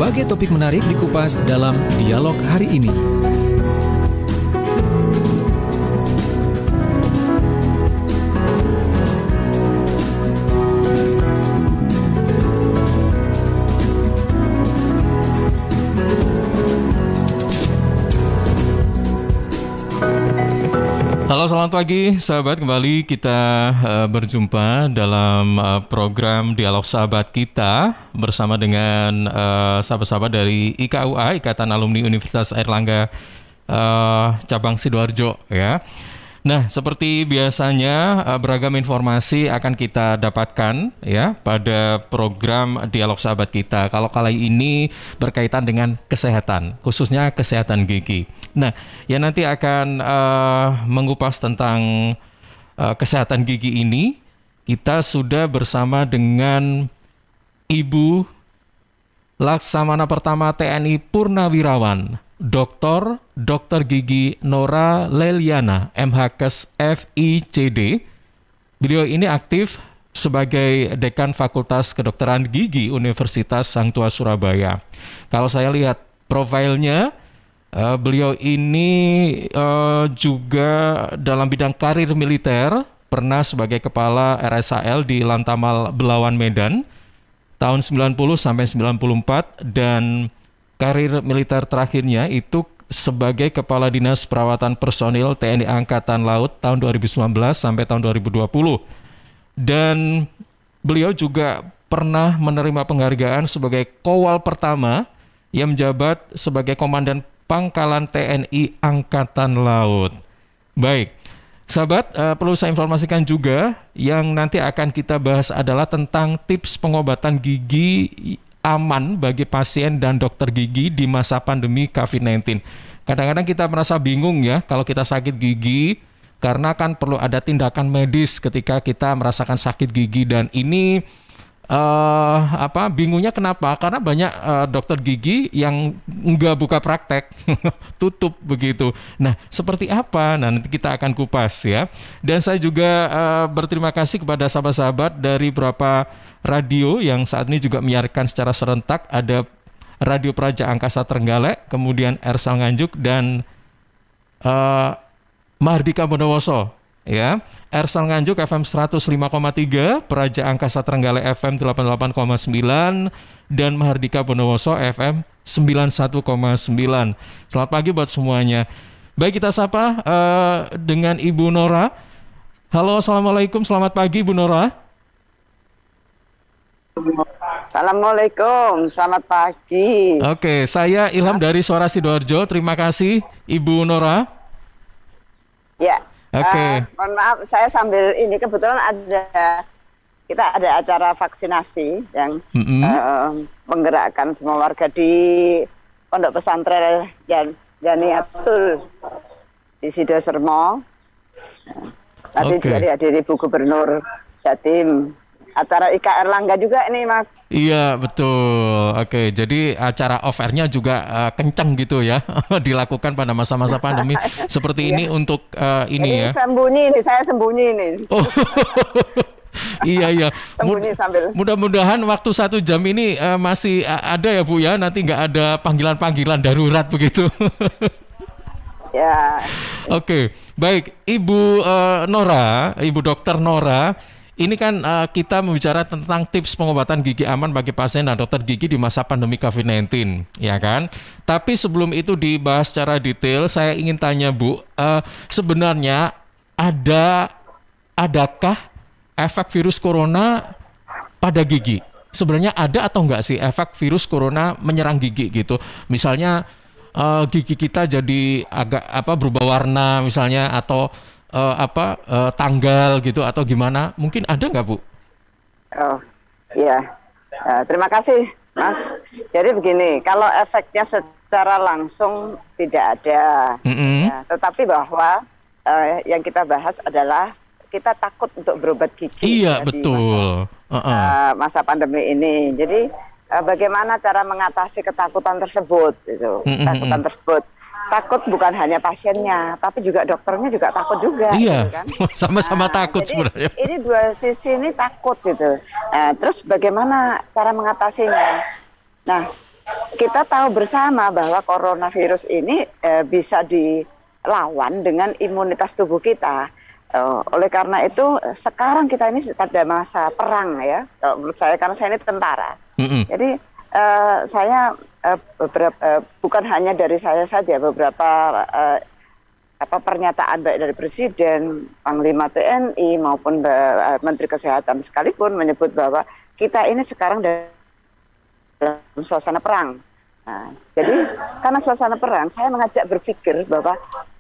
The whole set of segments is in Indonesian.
Berbagai topik menarik dikupas dalam dialog hari ini. Halo, selamat pagi sahabat. Kembali kita berjumpa dalam program Dialog Sahabat Kita bersama dengan sahabat-sahabat dari IKUA, Ikatan Alumni Universitas Airlangga Cabang Sidoarjo ya. Nah, seperti biasanya beragam informasi akan kita dapatkan ya pada program Dialog Sahabat Kita. Kalau kali ini berkaitan dengan kesehatan, khususnya kesehatan gigi. Nah, yang nanti akan mengupas tentang kesehatan gigi ini, kita sudah bersama dengan Ibu Laksamana Pertama TNI Purnawirawan, Dr. Gigi Nora Leliana, MHkes FICD. Beliau ini aktif sebagai Dekan Fakultas Kedokteran Gigi Universitas Sang Tua Surabaya. Kalau saya lihat profilnya, beliau ini juga dalam bidang karir militer, pernah sebagai Kepala RSAL di Lantamal Belawan Medan tahun 90 sampai 94, dan karir militer terakhirnya itu sebagai Kepala Dinas Perawatan Personil TNI Angkatan Laut tahun 2019 sampai tahun 2020. Dan beliau juga pernah menerima penghargaan sebagai Kowal pertama yang menjabat sebagai Komandan Pangkalan TNI Angkatan Laut. Baik, sahabat, perlu saya informasikan juga yang nanti akan kita bahas adalah tentang tips pengobatan gigi aman bagi pasien dan dokter gigi di masa pandemi COVID-19. Kadang-kadang kita merasa bingung ya kalau kita sakit gigi, karena kan perlu ada tindakan medis ketika kita merasakan sakit gigi, dan ini bingungnya kenapa? Karena banyak dokter gigi yang nggak buka praktek, tutup begitu. Nah, seperti apa? Nah, nanti kita akan kupas ya. Dan saya juga berterima kasih kepada sahabat-sahabat dari beberapa radio yang saat ini juga menyiarkan secara serentak. Ada Radio Praja Angkasa Trenggalek, kemudian Ersal Nganjuk, dan Mahardika Bondowoso. Ya, Ersal Nganjuk FM 105,3, Praja Angkasa Trenggalek FM 88,9, dan Mahardika Bondowoso FM 91,9. Selamat pagi buat semuanya. Baik, kita sapa dengan Ibu Nora. Halo, assalamualaikum, selamat pagi Bu Nora. Assalamualaikum, selamat pagi. Oke, saya Ilham dari Suara Sidoarjo. Terima kasih Ibu Nora. Ya. Oke. Mohon maaf, saya sambil ini kebetulan kita ada acara vaksinasi yang menggerakkan semua warga di Pondok Pesantren Janiatul di Sidosermo. Tadi juga dihadiri Bu Gubernur Jatim. Acara IKR Langga juga ini, Mas. Iya, betul. Oke, jadi acara off-air-nya juga kencang gitu ya, dilakukan pada masa-masa pandemi seperti ini untuk ini ya. Saya sembunyi ini. Oh. Iya. Sembunyi sambil. Mudah-mudahan waktu 1 jam ini masih ada ya Bu ya, nanti nggak ada panggilan-panggilan darurat begitu. Ya. Oke, baik Ibu Nora, Ibu Dokter Nora. Ini kan kita membicara tentang tips pengobatan gigi aman bagi pasien dan dokter gigi di masa pandemi COVID-19, ya kan? Tapi sebelum itu dibahas secara detail, saya ingin tanya Bu, sebenarnya adakah efek virus corona pada gigi? Sebenarnya ada atau enggak sih efek virus corona menyerang gigi gitu? Misalnya gigi kita jadi agak berubah warna misalnya, atau tanggal gitu, atau gimana? Mungkin ada nggak Bu? Oh iya, terima kasih Mas. Jadi begini, kalau efeknya secara langsung tidak ada, ya, tetapi bahwa yang kita bahas adalah kita takut untuk berobat gigi. Iya, betul. Masa pandemi ini. Jadi bagaimana cara mengatasi ketakutan tersebut? Itu ketakutan tersebut. Takut bukan hanya pasiennya, tapi juga dokternya juga takut juga. Iya, gitu kan? Sama-sama takut jadi sebenarnya. Ini dua sisi ini takut gitu. Terus bagaimana cara mengatasinya? Nah, kita tahu bersama bahwa coronavirus ini bisa dilawan dengan imunitas tubuh kita. Oleh karena itu sekarang kita ini pada masa perang ya, menurut saya, karena saya ini tentara. Jadi saya bukan hanya dari saya saja, beberapa pernyataan baik dari Presiden, Panglima TNI maupun Menteri Kesehatan sekalipun menyebut bahwa kita ini sekarang dalam suasana perang. Nah, jadi karena suasana perang, saya mengajak berpikir bahwa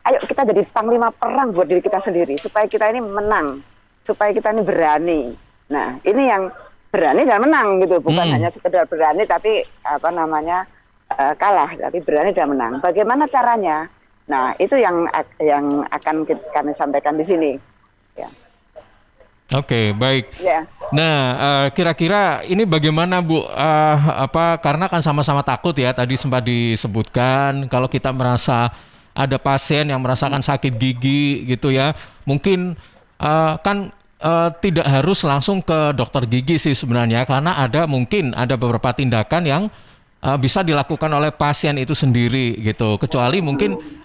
ayo kita jadi panglima perang buat diri kita sendiri, supaya kita ini menang, supaya kita ini berani. Nah, ini yang berani dan menang gitu, bukan hanya sekedar berani tapi kalah, tapi berani dan menang. Bagaimana caranya? Nah, itu yang akan kami sampaikan di sini. Ya. Oke, baik. Ya. Nah, kira-kira ini bagaimana Bu? Karena kan sama-sama takut ya. Tadi sempat disebutkan kalau kita merasa ada pasien yang merasakan sakit gigi gitu ya. Mungkin tidak harus langsung ke dokter gigi sih sebenarnya, karena mungkin ada beberapa tindakan yang bisa dilakukan oleh pasien itu sendiri gitu. Kecuali mungkin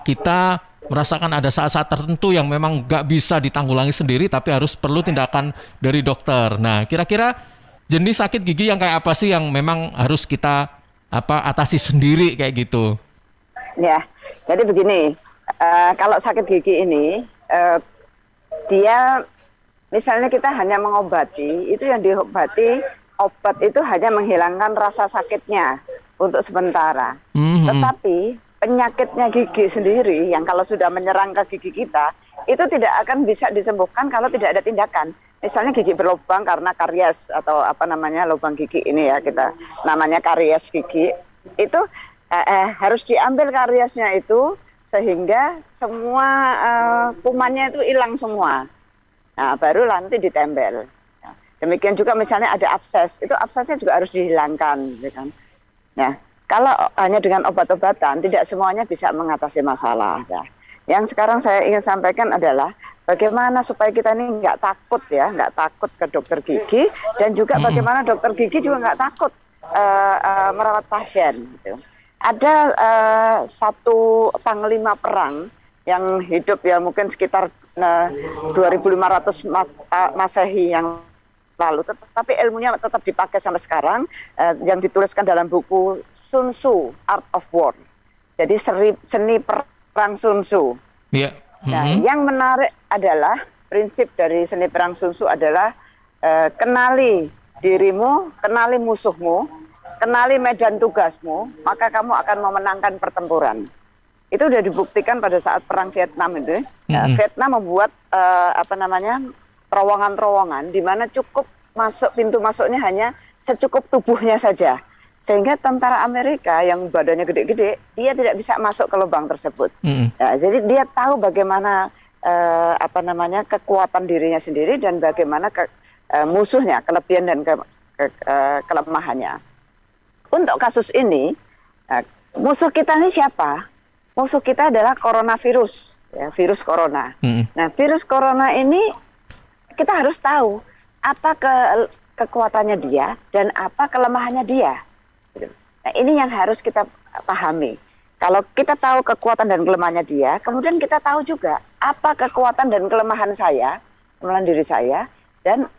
kita merasakan ada saat-saat tertentu yang memang nggak bisa ditanggulangi sendiri, tapi harus perlu tindakan dari dokter. Nah, kira-kira jenis sakit gigi yang kayak apa sih yang memang harus kita atasi sendiri kayak gitu? Ya, jadi begini, kalau sakit gigi ini, dia misalnya kita hanya mengobati, itu yang diobati, obat itu hanya menghilangkan rasa sakitnya untuk sementara. Tetapi penyakitnya gigi sendiri yang kalau sudah menyerang ke gigi kita itu tidak akan bisa disembuhkan kalau tidak ada tindakan. Misalnya gigi berlubang karena karies atau lubang gigi ini ya, kita namanya karies gigi, itu harus diambil kariesnya itu sehingga semua kumannya itu hilang semua. Nah, baru nanti ditempel. Demikian juga misalnya ada abses, itu absesnya juga harus dihilangkan, gitu kan. Nah, kalau hanya dengan obat-obatan, tidak semuanya bisa mengatasi masalah. Nah, yang sekarang saya ingin sampaikan adalah bagaimana supaya kita ini nggak takut ya, nggak takut ke dokter gigi, dan juga bagaimana dokter gigi juga nggak takut merawat pasien. Gitu. Ada satu panglima perang yang hidup ya mungkin sekitar 2500 Masehi yang lalu, tetapi ilmunya tetap dipakai sampai sekarang, yang dituliskan dalam buku Sun Tzu, Art of War. Jadi seni perang Sun Tzu. Yeah. Nah, yang menarik adalah prinsip dari seni perang Sun Tzu adalah kenali dirimu, kenali musuhmu, kenali medan tugasmu, maka kamu akan memenangkan pertempuran. Itu sudah dibuktikan pada saat perang Vietnam itu. Vietnam membuat terowongan-terowongan di mana cukup pintu masuknya hanya secukup tubuhnya saja. Sehingga tentara Amerika yang badannya gede-gede, dia tidak bisa masuk ke lubang tersebut. Ya, jadi dia tahu bagaimana kekuatan dirinya sendiri dan bagaimana musuhnya, kelebihan dan kelemahannya. Untuk kasus ini, musuh kita ini siapa? Musuh kita adalah coronavirus, ya, virus corona. Nah, virus corona ini kita harus tahu apa kekuatannya dia dan apa kelemahannya dia. Nah, ini yang harus kita pahami. Kalau kita tahu kekuatan dan kelemahannya dia, kemudian kita tahu juga apa kekuatan dan kelemahan saya, kelemahan diri saya, dan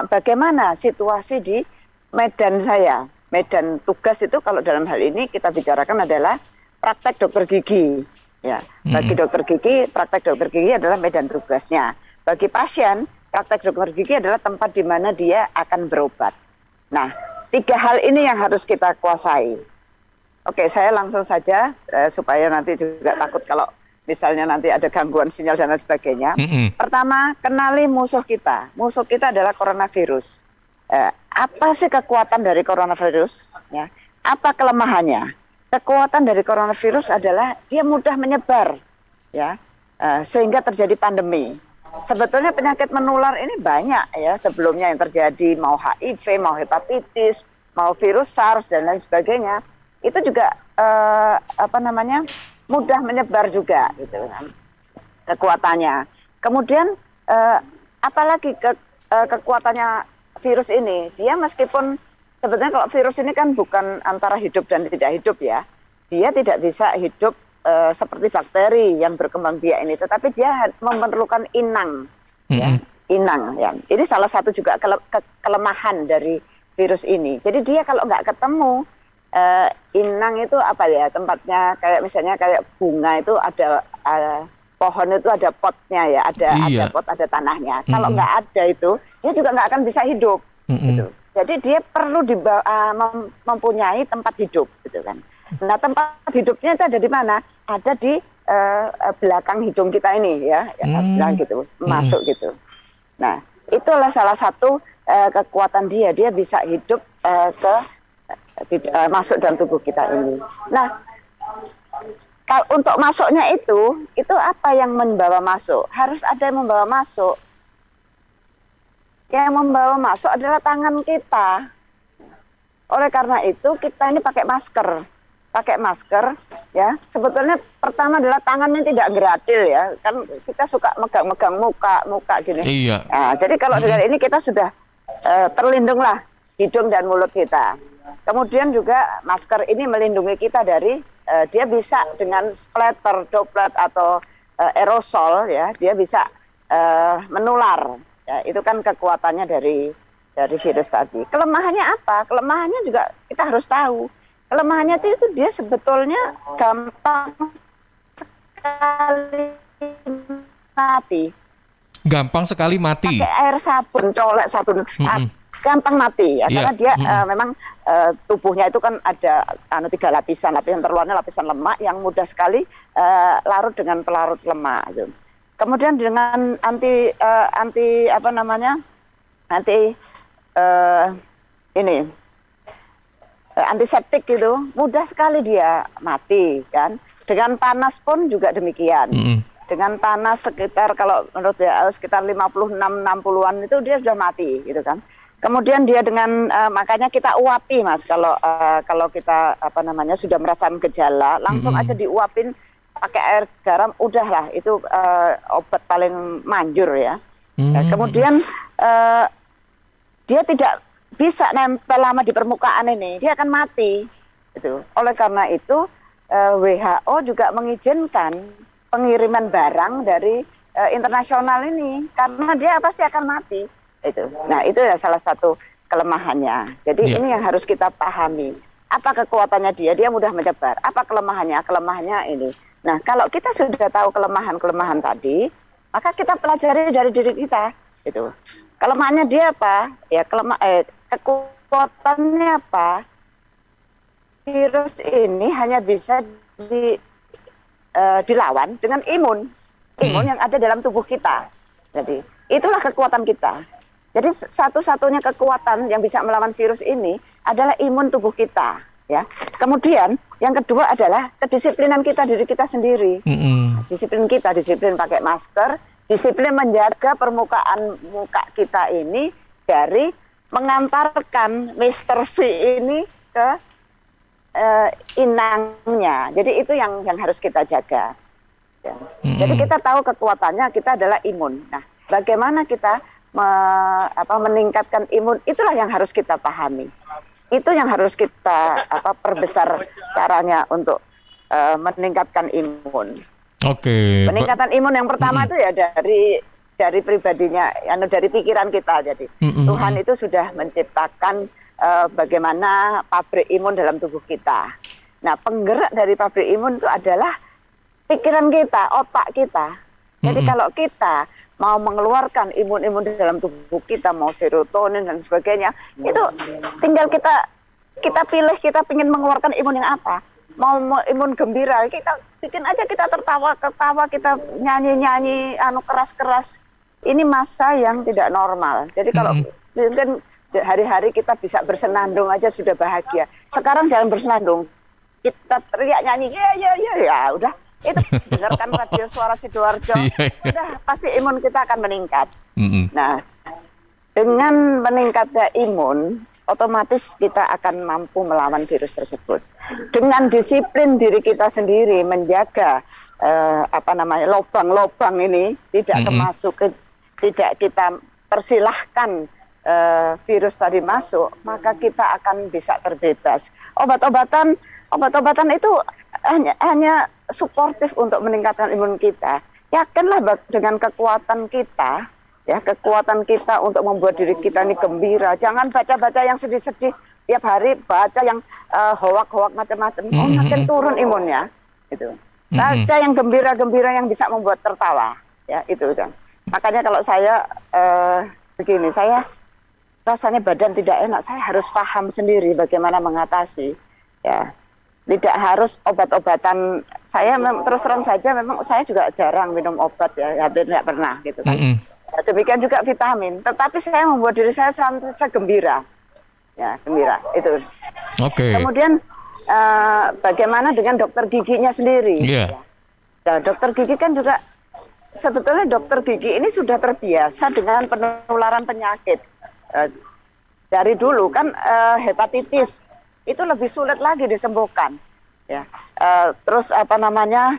bagaimana situasi di medan saya. Medan tugas itu kalau dalam hal ini kita bicarakan adalah praktek dokter gigi. Ya, bagi dokter gigi, praktek dokter gigi adalah medan tugasnya. Bagi pasien, praktek dokter gigi adalah tempat di mana dia akan berobat. Nah, 3 hal ini yang harus kita kuasai. Oke, saya langsung saja supaya nanti juga takut kalau misalnya nanti ada gangguan sinyal dan lain sebagainya. Pertama, kenali musuh kita. Musuh kita adalah coronavirus. Apa sih kekuatan dari coronavirus? Ya. Apa kelemahannya? Kekuatan dari coronavirus adalah dia mudah menyebar, ya, sehingga terjadi pandemi. Sebetulnya penyakit menular ini banyak ya sebelumnya yang terjadi, mau HIV, mau hepatitis, mau virus SARS dan lain sebagainya. Itu juga mudah menyebar juga gitu kan kekuatannya. Kemudian apalagi kekuatannya virus ini, dia meskipun sebetulnya kalau virus ini kan bukan antara hidup dan tidak hidup ya. Dia tidak bisa hidup seperti bakteri yang berkembang biak ini, tetapi dia memerlukan inang, ya, inang. Ya. Ini salah satu juga kelemahan dari virus ini. Jadi dia kalau nggak ketemu inang itu apa ya, tempatnya kayak misalnya kayak bunga itu ada pohon itu ada potnya ya, ada pot, ada tanahnya. Kalau nggak ada itu, dia juga nggak akan bisa hidup. Gitu. Jadi dia perlu mempunyai tempat hidup, gitu kan. Nah, tempat hidupnya itu ada di mana? Ada di belakang hidung kita ini, ya, gitu, masuk gitu. Nah, itulah salah satu kekuatan dia. Dia bisa hidup masuk dalam tubuh kita ini. Nah, kalau untuk masuknya itu apa yang membawa masuk? Harus ada yang membawa masuk. Yang membawa masuk adalah tangan kita. Oleh karena itu kita ini pakai masker, ya. Sebetulnya pertama adalah tangannya tidak gratil ya, kan kita suka megang-megang muka gini. Iya. Nah, jadi kalau dengan ini kita sudah terlindunglah hidung dan mulut kita. Kemudian juga masker ini melindungi kita dari dia bisa dengan splatter, droplet atau aerosol ya, dia bisa menular. Ya, itu kan kekuatannya dari virus tadi. Kelemahannya apa? Kelemahannya juga kita harus tahu. Kelemahannya itu dia sebetulnya gampang sekali mati. Gampang sekali mati. Pakai air sabun, colek sabun, gampang mati ya. Karena dia memang tubuhnya itu kan ada 3 lapisan. Lapisan terluarnya lapisan lemak yang mudah sekali larut dengan pelarut lemak. Gitu. Kemudian dengan antiseptik itu mudah sekali dia mati kan. Dengan panas pun juga demikian. Dengan panas sekitar kalau menurut sekitar 56-60-an itu dia sudah mati gitu kan. Kemudian dia dengan makanya kita uapi Mas kalau kita sudah merasakan gejala langsung aja diuapin pakai air garam, udahlah itu obat paling manjur ya. Kemudian dia tidak bisa nempel lama di permukaan ini, dia akan mati. Itu. Oleh karena itu WHO juga mengizinkan pengiriman barang dari internasional ini karena dia pasti akan mati. Itu. Nah itu ya salah satu kelemahannya. Jadi ini yang harus kita pahami. Apa kekuatannya dia? Dia mudah menyebar. Apa kelemahannya? Kelemahannya ini. Nah, kalau kita sudah tahu kelemahan-kelemahan tadi, maka kita pelajari dari diri kita, gitu. Kelemahannya dia apa? Ya, kekuatannya apa? Virus ini hanya bisa dilawan dengan imun yang ada dalam tubuh kita. Jadi, itulah kekuatan kita. Jadi, satu-satunya kekuatan yang bisa melawan virus ini adalah imun tubuh kita. Ya, kemudian yang kedua adalah kedisiplinan kita diri kita sendiri. Disiplin pakai masker, disiplin menjaga permukaan muka kita ini dari mengantarkan Mr. V ini ke inangnya. Jadi itu yang harus kita jaga. Ya. Jadi kita tahu kekuatannya kita adalah imun. Nah, bagaimana kita meningkatkan imun? Itulah yang harus kita pahami. Itu yang harus kita perbesar caranya untuk meningkatkan imun. Oke. Peningkatan imun yang pertama itu ya dari pribadinya, dari pikiran kita. Jadi Tuhan itu sudah menciptakan bagaimana pabrik imun dalam tubuh kita. Nah, penggerak dari pabrik imun itu adalah pikiran kita, otak kita. Jadi kalau kita mau mengeluarkan imun-imun di dalam tubuh kita, mau serotonin dan sebagainya, itu tinggal kita pilih kita ingin mengeluarkan imun yang apa. Mau imun gembira, kita bikin aja, kita tertawa, kita nyanyi-nyanyi, keras-keras. Ini masa yang tidak normal. Jadi kalau mungkin hari-hari kita bisa bersenandung aja sudah bahagia. Sekarang jangan bersenandung. Kita teriak nyanyi, ya udah. Itu dengarkan radio suara Sidoarjo, udah pasti imun kita akan meningkat. Nah, dengan meningkatnya imun, otomatis kita akan mampu melawan virus tersebut. Dengan disiplin diri kita sendiri menjaga lubang-lubang ini tidak tidak kita persilahkan virus tadi masuk, maka kita akan bisa terbebas. Obat-obatan itu hanya suportif untuk meningkatkan imun kita. Yakinlah dengan kekuatan kita, ya, kekuatan kita untuk membuat diri kita ini gembira. Jangan baca-baca yang sedih-sedih tiap hari, baca yang hoak-hoak macam-macam. Makin turun imunnya, gitu. Baca yang gembira-gembira yang bisa membuat tertawa, ya, itu kan. Makanya kalau saya begini, saya rasanya badan tidak enak, saya harus paham sendiri bagaimana mengatasi, ya. Tidak harus obat-obatan. Saya terus terang saja, memang saya juga jarang minum obat, ya, hampir tidak pernah gitu kan. Demikian juga vitamin. Tetapi saya membuat diri saya senantiasa gembira, ya, gembira itu. Kemudian bagaimana dengan dokter giginya sendiri? Ya. Nah, dokter gigi kan juga sebetulnya dokter gigi ini sudah terbiasa dengan penularan penyakit. Dari dulu kan hepatitis itu lebih sulit lagi disembuhkan, ya. Terus apa namanya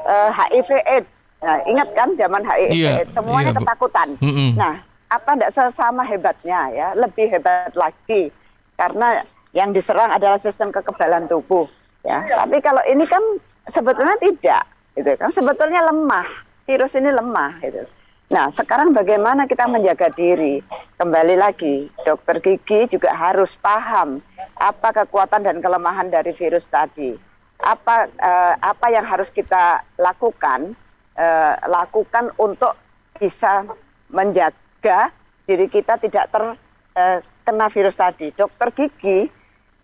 HIV/AIDS. Nah, ingat kan zaman HIV/AIDS, semuanya ketakutan. Nah, apa tidak sama hebatnya, ya? Lebih hebat lagi karena yang diserang adalah sistem kekebalan tubuh, ya. Tapi kalau ini kan sebetulnya tidak, gitu kan? Sebetulnya lemah, virus ini lemah, gitu. Nah, sekarang bagaimana kita menjaga diri? Kembali lagi, dokter gigi juga harus paham apa kekuatan dan kelemahan dari virus tadi. Apa yang harus kita lakukan untuk bisa menjaga diri kita tidak terkena virus tadi. Dokter gigi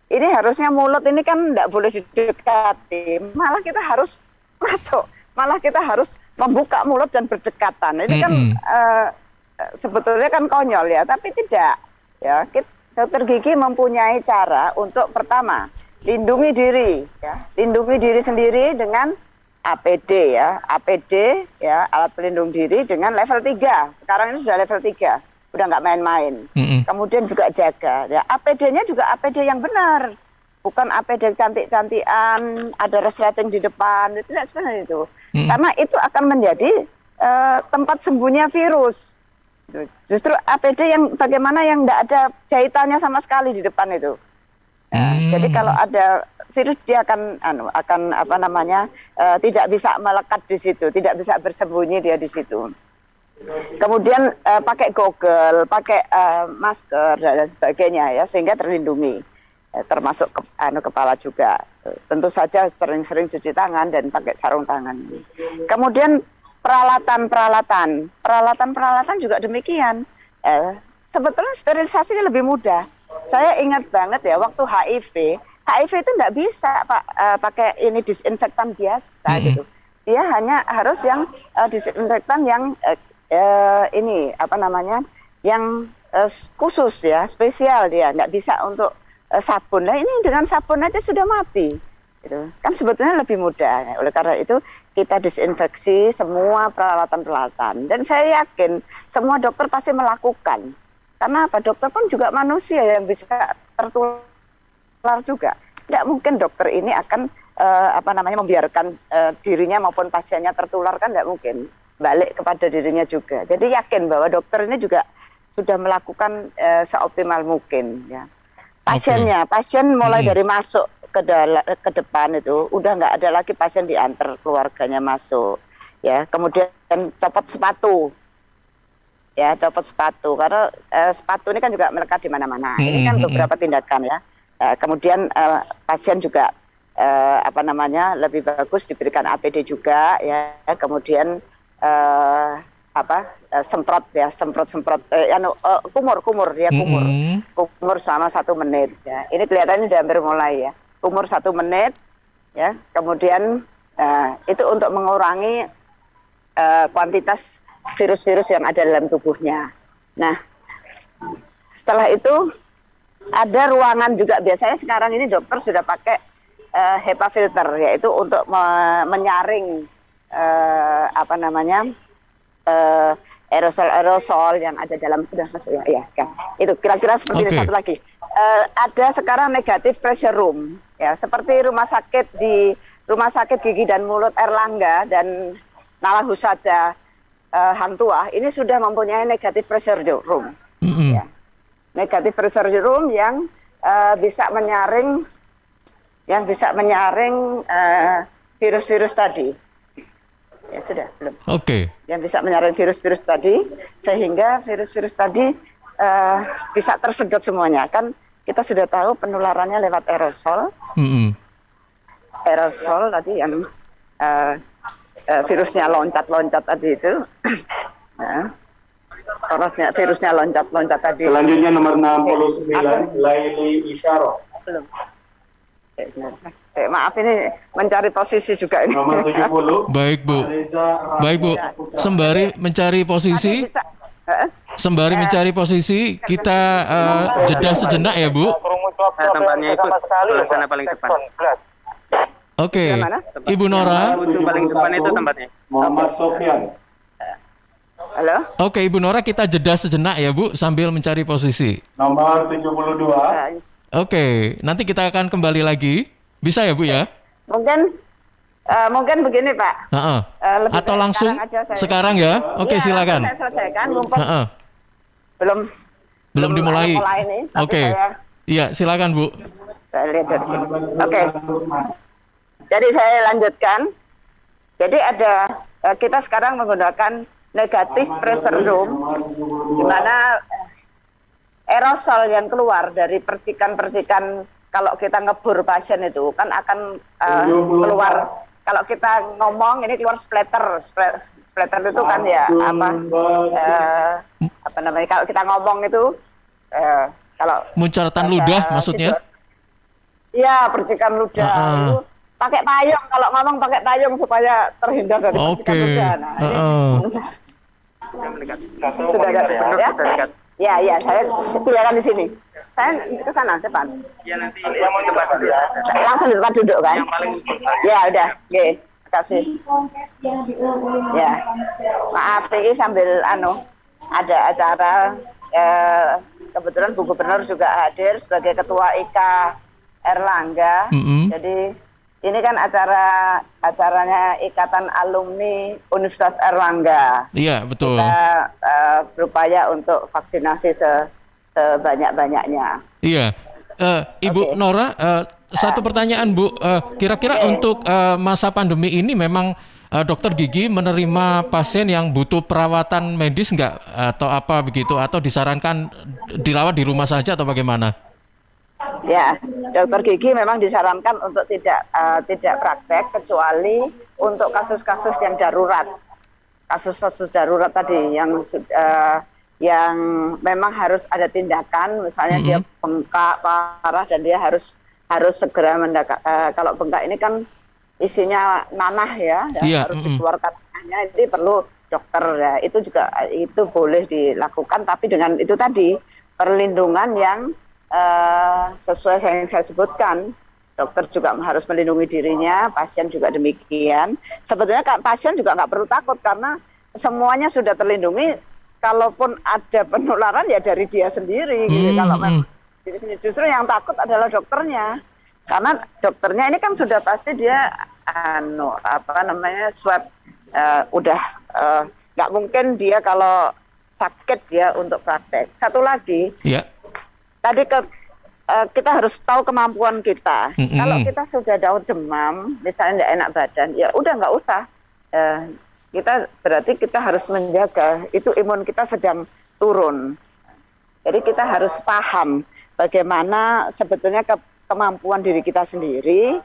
ini harusnya mulut ini kan tidak boleh didekati, malah kita harus masuk, malah kita harus membuka mulut dan berdekatan. Ini kan sebetulnya kan konyol, ya, tapi tidak, ya. Dokter gigi mempunyai cara untuk pertama lindungi diri, ya, lindungi diri sendiri dengan APD, ya, APD, ya, alat pelindung diri dengan level 3. Sekarang ini sudah level 3, udah nggak main-main. Kemudian juga jaga, ya, APD-nya juga APD yang benar, bukan APD cantik-cantikan, ada resleting di depan, tidak seperti itu. Karena itu akan menjadi tempat sembunyinya virus. Justru APD yang bagaimana yang tidak ada jahitannya sama sekali di depan itu. Jadi kalau ada virus dia akan apa namanya tidak bisa melekat di situ, tidak bisa bersembunyi dia di situ. Kemudian pakai goggle, pakai masker dan sebagainya, ya, sehingga terlindungi. Termasuk kepala juga. Tentu saja sering-sering cuci tangan dan pakai sarung tangan. Kemudian peralatan juga demikian. Sebetulnya sterilisasinya lebih mudah. Saya ingat banget, ya, waktu HIV itu tidak bisa pakai ini disinfektan biasa, gitu. Dia hanya harus yang disinfektan yang ini apa namanya, yang khusus, ya, spesial, dia nggak bisa untuk sabun. Nah, ini dengan sabun aja sudah mati. Gitu. Kan sebetulnya lebih mudah. Oleh karena itu kita disinfeksi semua peralatan-peralatan. Dan saya yakin semua dokter pasti melakukan. Karena apa? Dokter pun juga manusia yang bisa tertular juga. Tidak mungkin dokter ini akan membiarkan dirinya maupun pasiennya tertular, kan tidak mungkin. Balik kepada dirinya juga. Jadi yakin bahwa dokter ini juga sudah melakukan seoptimal mungkin, ya. Pasiennya, pasien mulai dari masuk ke depan itu udah nggak ada lagi pasien diantar keluarganya masuk, ya. Kemudian copot sepatu, ya, copot sepatu karena sepatu ini kan juga melekat di mana-mana. Ini kan beberapa tindakan, ya. Kemudian pasien juga lebih bagus diberikan APD juga, ya. Kemudian semprot, ya, semprot kumur selama 1 menit, ya. Ini kelihatannya sudah hampir mulai, ya, kumur 1 menit, ya. Kemudian itu untuk mengurangi kuantitas virus-virus yang ada dalam tubuhnya. Nah, setelah itu ada ruangan juga, biasanya sekarang ini dokter sudah pakai HEPA filter, yaitu untuk menyaring aerosol yang ada dalam, sudah masuk, ya. Itu kira-kira seperti ini. Satu lagi, ada sekarang negative pressure room, ya, seperti rumah sakit gigi dan mulut Erlangga dan Nala Husada Hang Tuah ini sudah mempunyai negative pressure room, ya. negatif pressure room yang bisa menyaring virus-virus tadi. Ya sudah, belum. Oke. Yang bisa menyaring virus-virus tadi, sehingga virus-virus tadi bisa tersedot semuanya. Kan kita sudah tahu penularannya lewat aerosol. Aerosol tadi yang virusnya loncat-loncat tadi itu. Nah, virusnya loncat-loncat tadi. Selanjutnya nomor 69, Laili Isyarah. Belum. Maaf, ini mencari posisi juga ini. Nomor 70. Baik, Bu. Baik, Bu. Sembari mencari posisi, kita jeda sejenak ya, Bu. Tempatnya itu sebelah sana paling depan. Oke. Ibu Nora. Paling depan itu tempatnya. Muhammad Sofyan. Halo? Oke, Ibu Nora, kita jeda sejenak ya, Bu, sambil mencari posisi. Nomor 72. Oke, nanti kita akan kembali lagi. Bisa ya, Bu ya? Mungkin begini, Pak. Atau langsung sekarang ya? Oke, silakan. Saya selesaikan. Belum dimulai. Oke. Iya, silakan, Bu. Saya lihat dari sini. Oke. Jadi saya lanjutkan. Jadi kita sekarang menggunakan negatif pressure room, di mana aerosol yang keluar dari percikan-percikan kalau kita ngebur pasien itu kan akan keluar. Kalau kita ngomong ini keluar splatter itu kan ya apa namanya, kalau kita ngomong itu kalau muncaratan ludah maksudnya? Iya, percikan ludah itu pakai payung, kalau ngomong pakai payung supaya terhindar dari percikan ludah. Nah, sudah dekat ya? Ya, saya silakan di sini. Saya ke sana depan. Ya, nanti tempat duduk. Langsung di tempat duduk kan? Yang paling ya udah, oke, kasih. Ya, maaf ini sambil ada acara. Kebetulan Bu Gubernur juga hadir sebagai Ketua IK Erlangga. Jadi ini kan acaranya Ikatan Alumni Universitas Erlangga. Iya, betul. Kita berupaya untuk vaksinasi sebanyak-banyaknya. Iya. Ibu Nora, satu pertanyaan, Bu. Kira-kira untuk masa pandemi ini memang dokter gigi menerima pasien yang butuh perawatan medis nggak? Atau apa begitu? Atau disarankan dirawat di rumah saja atau bagaimana? Ya, dokter gigi memang disarankan untuk tidak praktek kecuali untuk kasus-kasus yang darurat. Kasus-kasus darurat tadi yang memang harus ada tindakan, misalnya dia bengkak parah dan dia harus segera kalau bengkak ini kan isinya nanah ya, harus dikeluarkan nanahnya, itu perlu dokter ya. Itu boleh dilakukan, tapi dengan itu tadi perlindungan yang sesuai yang saya sebutkan. Dokter juga harus melindungi dirinya, pasien juga demikian. Sebetulnya pasien juga nggak perlu takut karena semuanya sudah terlindungi. Kalaupun ada penularan ya dari dia sendiri. Gitu. Kalau memang justru yang takut adalah dokternya, karena dokternya ini kan sudah pasti dia swab udah nggak mungkin dia kalau sakit dia untuk praktek. Satu lagi. Yeah. Tadi kita harus tahu kemampuan kita. Kalau kita sudah demam, misalnya tidak enak badan, ya udah nggak usah. Berarti kita harus menjaga itu imun kita sedang turun. Jadi kita harus paham bagaimana sebetulnya kemampuan diri kita sendiri,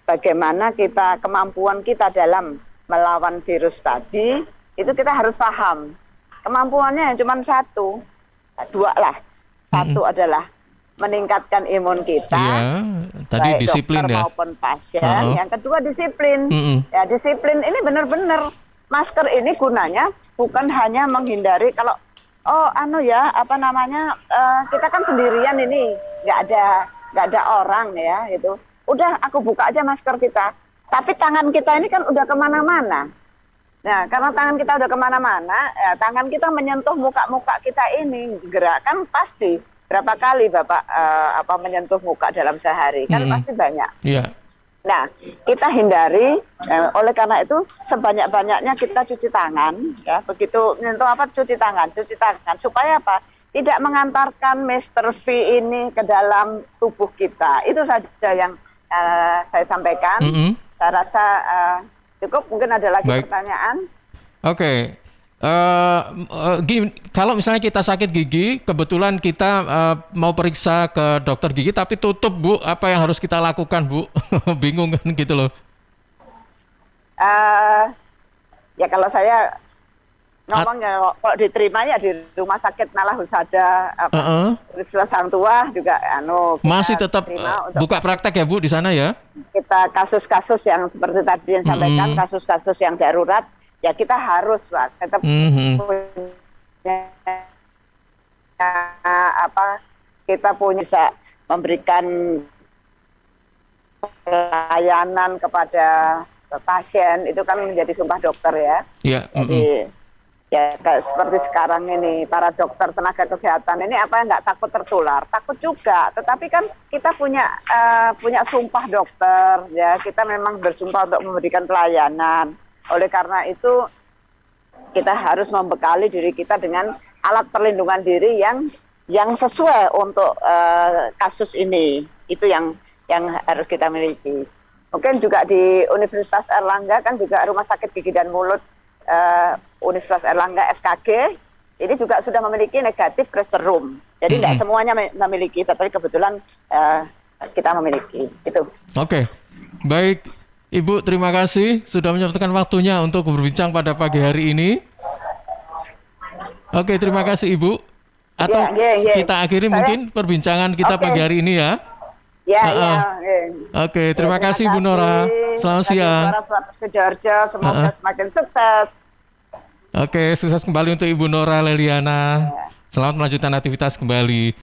bagaimana kemampuan kita dalam melawan virus tadi, itu kita harus paham. Kemampuannya cuma dua lah. Satu adalah meningkatkan imun kita, tadi baik disiplin dokter ya maupun pasien. Yang kedua disiplin. Ya, disiplin ini benar-benar masker ini gunanya bukan hanya menghindari kalau kita kan sendirian ini, nggak ada orang ya gitu. Udah aku buka aja masker kita. Tapi tangan kita ini kan udah kemana-mana. Nah, karena tangan kita udah kemana-mana, tangan kita menyentuh muka-muka kita ini, gerakan pasti berapa kali Bapak menyentuh muka dalam sehari, kan pasti banyak. Yeah. Nah, kita hindari, oleh karena itu sebanyak-banyaknya kita cuci tangan, ya begitu menyentuh cuci tangan, supaya apa? tidak mengantarkan Mr. V ini ke dalam tubuh kita. Itu saja yang saya sampaikan. Saya rasa cukup. Mungkin ada lagi pertanyaan. Oke. Kalau misalnya kita sakit gigi, kebetulan kita mau periksa ke dokter gigi tapi tutup, Bu, apa yang harus kita lakukan, Bu? Bingung kan gitu loh. Ya kalau saya ngomongnya kalau diterimanya di rumah sakit Nala Husada Universitas Hang Tuah juga masih tetap buka praktek ya, Bu, di sana ya? Kita kasus-kasus yang seperti tadi yang sampaikan, kasus-kasus yang darurat, ya kita harus Pak tetap kita punya bisa memberikan pelayanan kepada pasien, itu kan menjadi sumpah dokter ya. Jadi ya kayak seperti sekarang ini para dokter tenaga kesehatan ini apa yang nggak takut tertular, takut juga, tetapi kan kita punya sumpah dokter ya, kita memang bersumpah untuk memberikan pelayanan. Oleh karena itu kita harus membekali diri kita dengan alat perlindungan diri yang sesuai untuk kasus ini. Itu yang harus kita miliki. Mungkin juga di Universitas Airlangga kan juga Rumah Sakit Gigi dan Mulut Universitas Airlangga FKG ini juga sudah memiliki negatif cluster room. Jadi tidak semuanya memiliki, tapi kebetulan kita memiliki. Itu. Oke, baik Ibu, terima kasih sudah menyempatkan waktunya untuk berbincang pada pagi hari ini. Oke, terima kasih Ibu. Atau kita akhiri mungkin perbincangan kita pagi hari ini ya. Oke, terima kasih Bu Nora. Selamat siang. Semoga semakin sukses. Oke, sukses kembali untuk Ibu Nora Leliana. Selamat melanjutkan aktivitas kembali.